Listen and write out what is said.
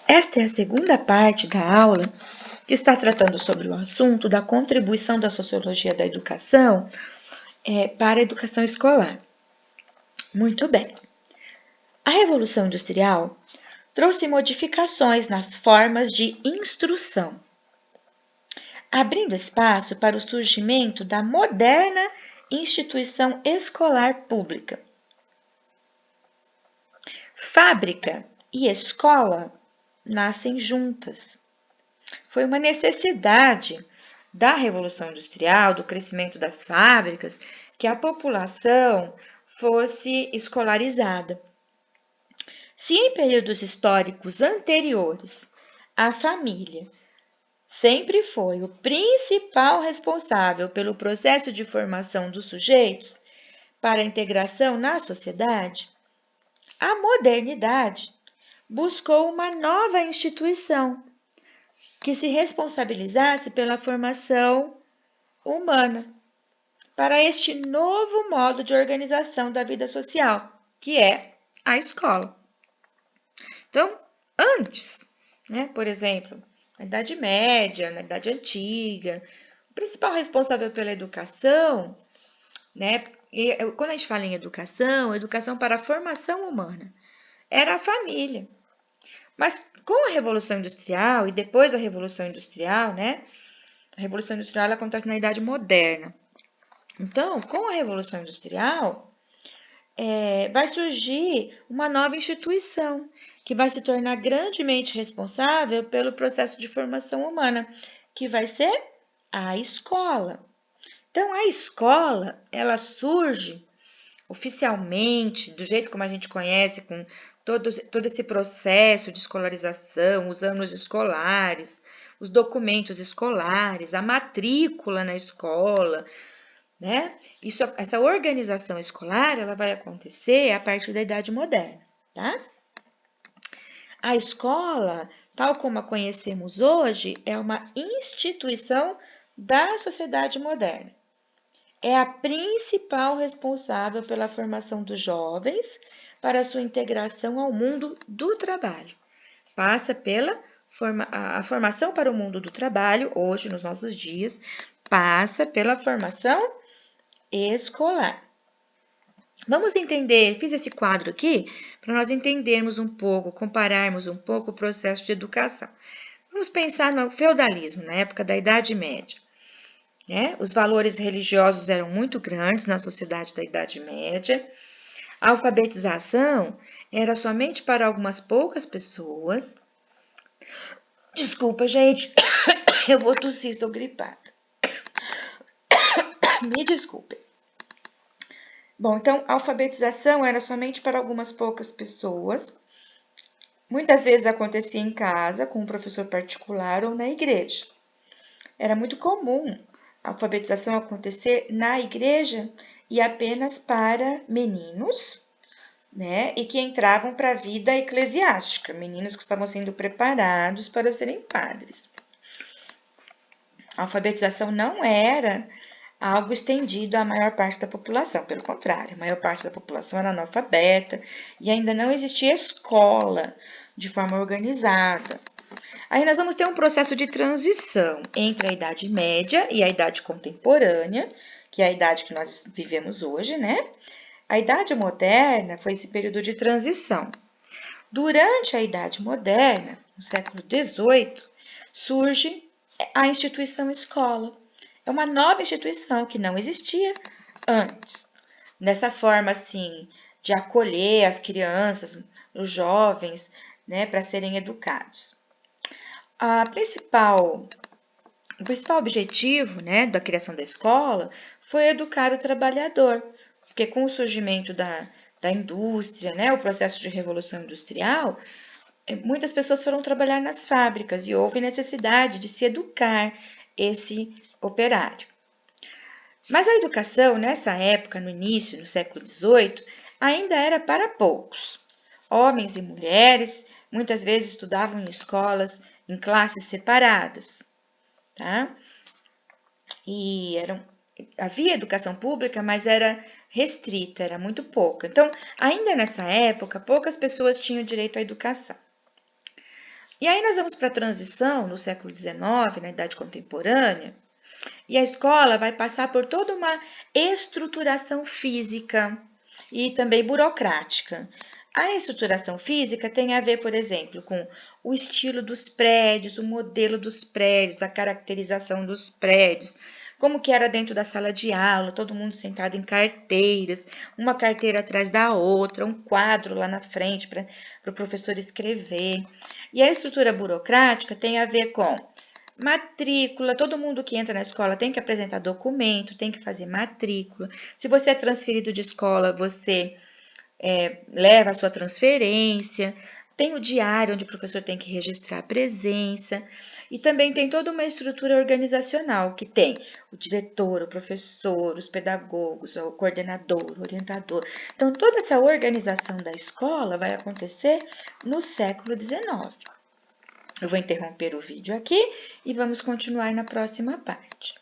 Esta é a segunda parte da aula que está tratando sobre o assunto da contribuição da sociologia da educação para a educação escolar. Muito bem. A Revolução Industrial trouxe modificações nas formas de instrução, abrindo espaço para o surgimento da moderna instituição escolar pública. Fábrica e escola nascem juntas. Foi uma necessidade da Revolução Industrial, do crescimento das fábricas, que a população fosse escolarizada. Se em períodos históricos anteriores a família sempre foi o principal responsável pelo processo de formação dos sujeitos para a integração na sociedade, a modernidade buscou uma nova instituição que se responsabilizasse pela formação humana para este novo modo de organização da vida social, que é a escola. Então, antes, por exemplo, na Idade Média, na Idade Antiga, o principal responsável pela educação, e quando a gente fala em educação para a formação humana, era a família. Mas com a Revolução Industrial e depois da Revolução Industrial, a Revolução Industrial ela acontece na Idade Moderna. Então, com a Revolução Industrial, vai surgir uma nova instituição que vai se tornar grandemente responsável pelo processo de formação humana, que vai ser a escola. Então, a escola, ela surge oficialmente, do jeito como a gente conhece, com todo esse processo de escolarização, os anos escolares, os documentos escolares, a matrícula na escola, essa organização escolar, ela vai acontecer a partir da Idade Moderna, tá? A escola, tal como a conhecemos hoje, é uma instituição da sociedade moderna. É a principal responsável pela formação dos jovens para sua integração ao mundo do trabalho. Passa pela a formação para o mundo do trabalho, hoje, nos nossos dias, passa pela formação escolar. Vamos entender, fiz esse quadro aqui para nós entendermos um pouco, compararmos um pouco o processo de educação. Vamos pensar no feudalismo, na época da Idade Média. Os valores religiosos eram muito grandes na sociedade da Idade Média. A alfabetização era somente para algumas poucas pessoas. Desculpa, gente, eu vou tossir, estou gripada. Me desculpem. Bom, então, a alfabetização era somente para algumas poucas pessoas. Muitas vezes acontecia em casa, com um professor particular ou na igreja. Era muito comum a alfabetização acontecer na igreja e apenas para meninos, e que entravam para a vida eclesiástica, meninos que estavam sendo preparados para serem padres. A alfabetização não era algo estendido à maior parte da população, pelo contrário, a maior parte da população era analfabeta e ainda não existia escola de forma organizada. Aí nós vamos ter um processo de transição entre a Idade Média e a Idade Contemporânea, que é a idade que nós vivemos hoje, A Idade Moderna foi esse período de transição. Durante a Idade Moderna, no século XVIII, surge a instituição escola. É uma nova instituição que não existia antes. Nessa forma, assim, de acolher as crianças, os jovens, para serem educados. O principal objetivo, da criação da escola foi educar o trabalhador, porque com o surgimento da indústria, o processo de revolução industrial, muitas pessoas foram trabalhar nas fábricas e houve necessidade de se educar esse operário. Mas a educação, nessa época, no início, no século XVIII, ainda era para poucos. Homens e mulheres muitas vezes estudavam em escolas, em classes separadas, tá? E havia educação pública, mas era restrita, era muito pouca. Então, ainda nessa época, poucas pessoas tinham direito à educação. E aí nós vamos para a transição no século XIX, na Idade Contemporânea, e a escola vai passar por toda uma estruturação física e também burocrática. A estruturação física tem a ver, por exemplo, com o estilo dos prédios, o modelo dos prédios, a caracterização dos prédios, como que era dentro da sala de aula, todo mundo sentado em carteiras, uma carteira atrás da outra, um quadro lá na frente para o professor escrever. E a estrutura burocrática tem a ver com matrícula, todo mundo que entra na escola tem que apresentar documento, tem que fazer matrícula. Se você é transferido de escola, você leva a sua transferência. Tem o diário, onde o professor tem que registrar a presença. E também tem toda uma estrutura organizacional, que tem o diretor, o professor, os pedagogos, o coordenador, o orientador. Então, toda essa organização da escola vai acontecer no século XIX. Eu vou interromper o vídeo aqui e vamos continuar na próxima parte.